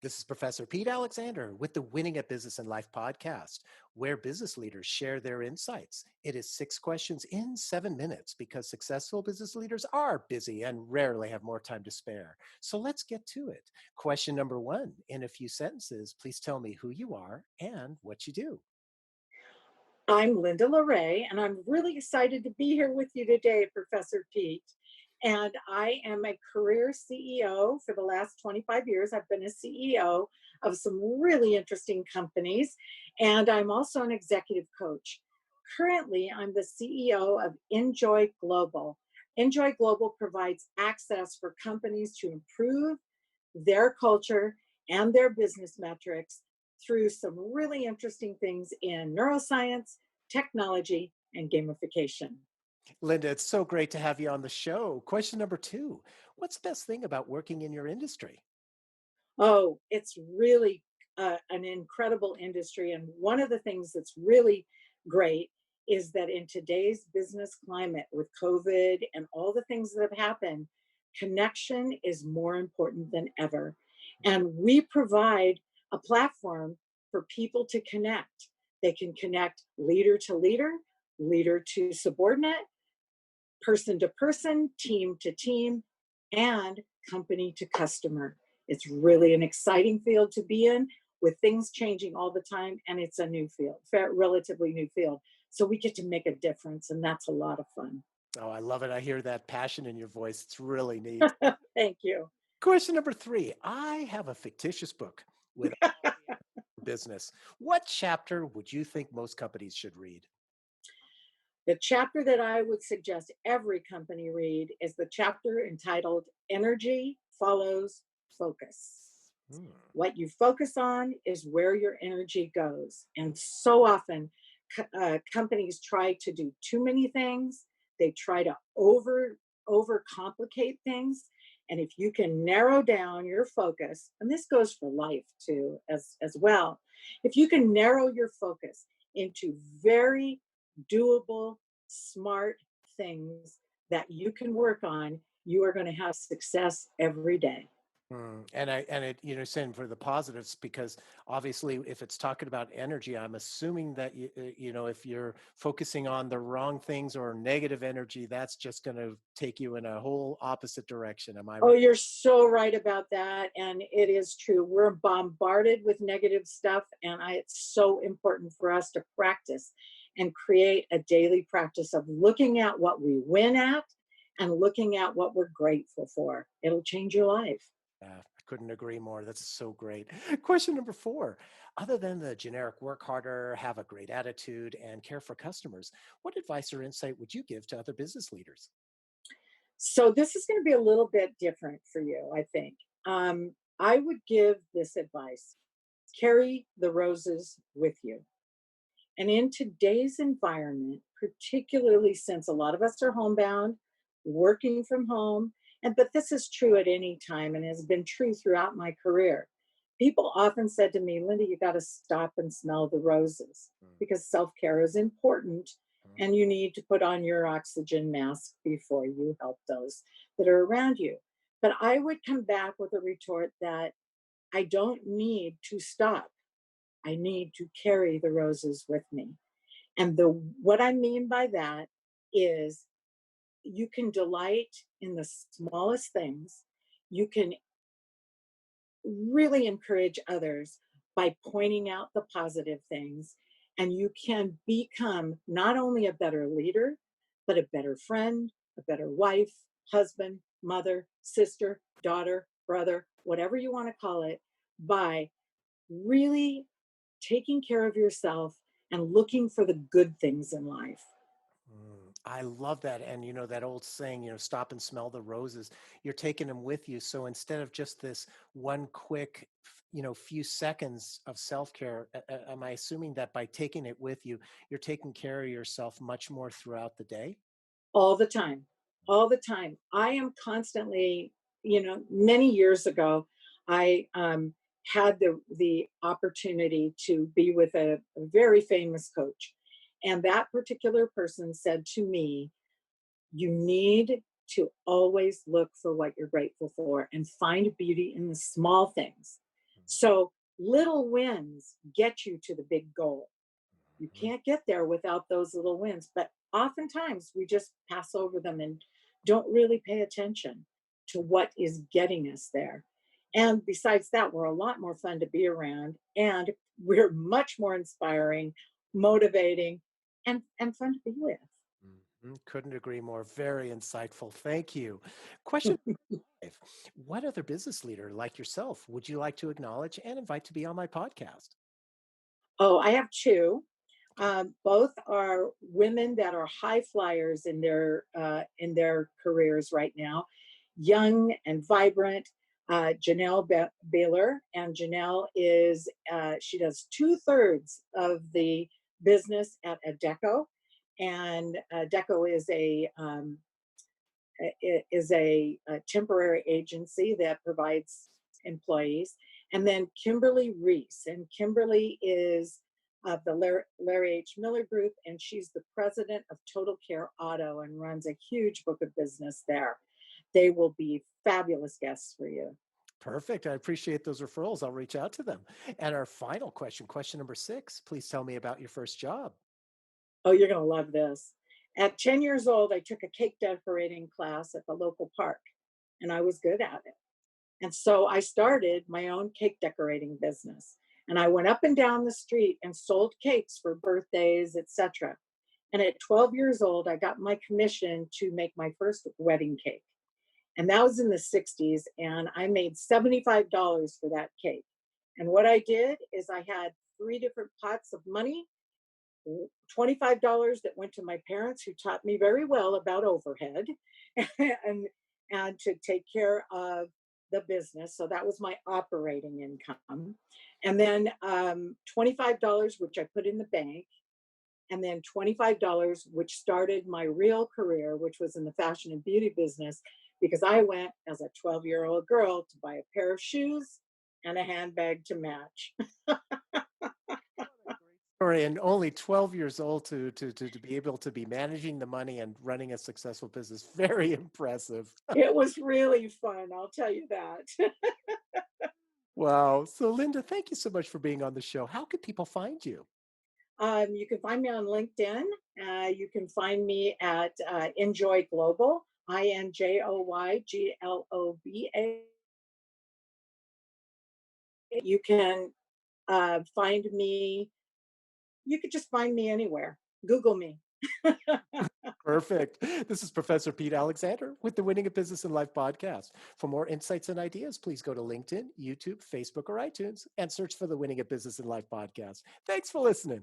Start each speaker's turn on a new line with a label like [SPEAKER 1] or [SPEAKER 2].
[SPEAKER 1] This is Professor Pete Alexander with the Winning at Business and Life podcast, where business leaders share their insights. It is 6 questions in 7 minutes because successful business leaders are busy and rarely have more time to spare. So let's get to it. Question number one: in a few sentences, please tell me who you are and what you do.
[SPEAKER 2] I'm Linda LoRe, and I'm really excited to be here with you today, Professor Pete. And I am a career CEO for the last 25 years. I've been a CEO of some really interesting companies, and I'm also an executive coach. Currently, I'm the CEO of Enjoy Global. Enjoy Global provides access for companies to improve their culture and their business metrics through some really interesting things in neuroscience, technology, and gamification.
[SPEAKER 1] Linda, it's so great to have you on the show. Question number two: what's the best thing about working in your industry?
[SPEAKER 2] Oh, it's really an incredible industry. And one of the things that's really great is that in today's business climate with COVID and all the things that have happened, connection is more important than ever. And we provide a platform for people to connect. They can connect leader, leader to subordinate, person to person, team to team, and company to customer. It's really an exciting field to be in with things changing all the time. And it's a new field, relatively new field. So we get to make a difference, and that's a lot of fun.
[SPEAKER 1] Oh, I love it. I hear that passion in your voice. It's really neat.
[SPEAKER 2] Thank you.
[SPEAKER 1] Question number three: I have a fictitious book with all the business. What chapter would you think most companies should read?
[SPEAKER 2] The chapter that I would suggest every company read is the chapter entitled Energy Follows Focus.
[SPEAKER 1] Hmm.
[SPEAKER 2] What you focus on is where your energy goes. And so often, companies try to do too many things. They try to overcomplicate things. And if you can narrow down your focus, and this goes for life too, as well, if you can narrow your focus into very doable, smart things that you can work on, you are going to have success every day.
[SPEAKER 1] Saying for the positives, because obviously, if it's talking about energy, I'm assuming that if you're focusing on the wrong things or negative energy, that's just going to take you in a whole opposite direction. Am I
[SPEAKER 2] Oh,
[SPEAKER 1] right?
[SPEAKER 2] you're so right about that. And it is true. We're bombarded with negative stuff. And it's so important for us to practice and create a daily practice of looking at what we win at and looking at what we're grateful for. It'll change your life.
[SPEAKER 1] I couldn't agree more. That's so great. Question number four: other than the generic work harder, have a great attitude, and care for customers, what advice or insight would you give to other business leaders?
[SPEAKER 2] So this is going to be a little bit different for you, I think. I would give this advice: carry the roses with you. And in today's environment, particularly since a lot of us are homebound, working from home, and but this is true at any time and has been true throughout my career. People often said to me, Linda, you got to stop and smell the roses because self-care is important
[SPEAKER 1] Mhm.
[SPEAKER 2] and you need to put on your oxygen mask before you help those that are around you. But I would come back with a retort that I don't need to stop. I need to carry the roses with me. And the what I mean by that is you can delight in the smallest things. You can really encourage others by pointing out the positive things. And you can become not only a better leader, but a better friend, a better wife, husband, mother, sister, daughter, brother, whatever you want to call it, by really taking care of yourself and looking for the good things in life.
[SPEAKER 1] I love that. And that old saying, stop and smell the roses. You're taking them with you. So instead of just this one quick, few seconds of self-care, am I assuming that by taking it with you, you're taking care of yourself much more throughout the day?
[SPEAKER 2] All the time, all the time. I am constantly, many years ago, I had the opportunity to be with a very famous coach. And that particular person said to me, you need to always look for what you're grateful for and find beauty in the small things. So little wins get you to the big goal. You
[SPEAKER 1] Mhm.
[SPEAKER 2] can't get there without those little wins, but oftentimes we just pass over them and don't really pay attention to what is getting us there. And besides that, we're a lot more fun to be around and we're much more inspiring, motivating, and fun to be with.
[SPEAKER 1] Couldn't agree more. Very insightful. Thank you. Question five. What other business leader like yourself would you like to acknowledge and invite to be on my podcast?
[SPEAKER 2] Oh, I have two.
[SPEAKER 1] Okay.
[SPEAKER 2] Both are women that are high flyers in their careers right now, young and vibrant. Janelle Baylor, and Janelle is she does 2/3 of the business at Adecco, and Adecco is a temporary agency that provides employees. And then Kimberly Reese. And Kimberly is of the Larry H. Miller Group, and she's the president of Total Care Auto and runs a huge book of business there. They will be fabulous guests for you.
[SPEAKER 1] Perfect. I appreciate those referrals. I'll reach out to them. And our final question, question number six. Please tell me about your first job.
[SPEAKER 2] Oh, you're going to love this. At 10 years old, I took a cake decorating class at the local park, and I was good at it. And so I started my own cake decorating business. And I went up and down the street and sold cakes for birthdays, etc. And at 12 years old, I got my commission to make my first wedding cake. And that was in the 60s. And I made $75 for that cake. And what I did is I had three different pots of money, $25 that went to my parents who taught me very well about overhead and to take care of the business. So that was my operating income. And then $25 which I put in the bank, and then $25 which started my real career, which was in the fashion and beauty business, because I went as a 12-year-old girl to buy a pair of shoes and a handbag to match.
[SPEAKER 1] Story, and only 12 years old to be able to be managing the money and running a successful business. Very impressive.
[SPEAKER 2] It was really fun, I'll tell you that.
[SPEAKER 1] Wow. So, Linda, thank you so much for being on the show. How can people find you?
[SPEAKER 2] You can find me on LinkedIn. You can find me at Enjoy Global, INJOYGLOBA. You can find me, you could just find me anywhere. Google me.
[SPEAKER 1] Perfect. This is Professor Pete Alexander with the Winning a Business in Life podcast. For more insights and ideas, please go to LinkedIn, YouTube, Facebook, or iTunes and search for the Winning a Business in Life podcast. Thanks for listening.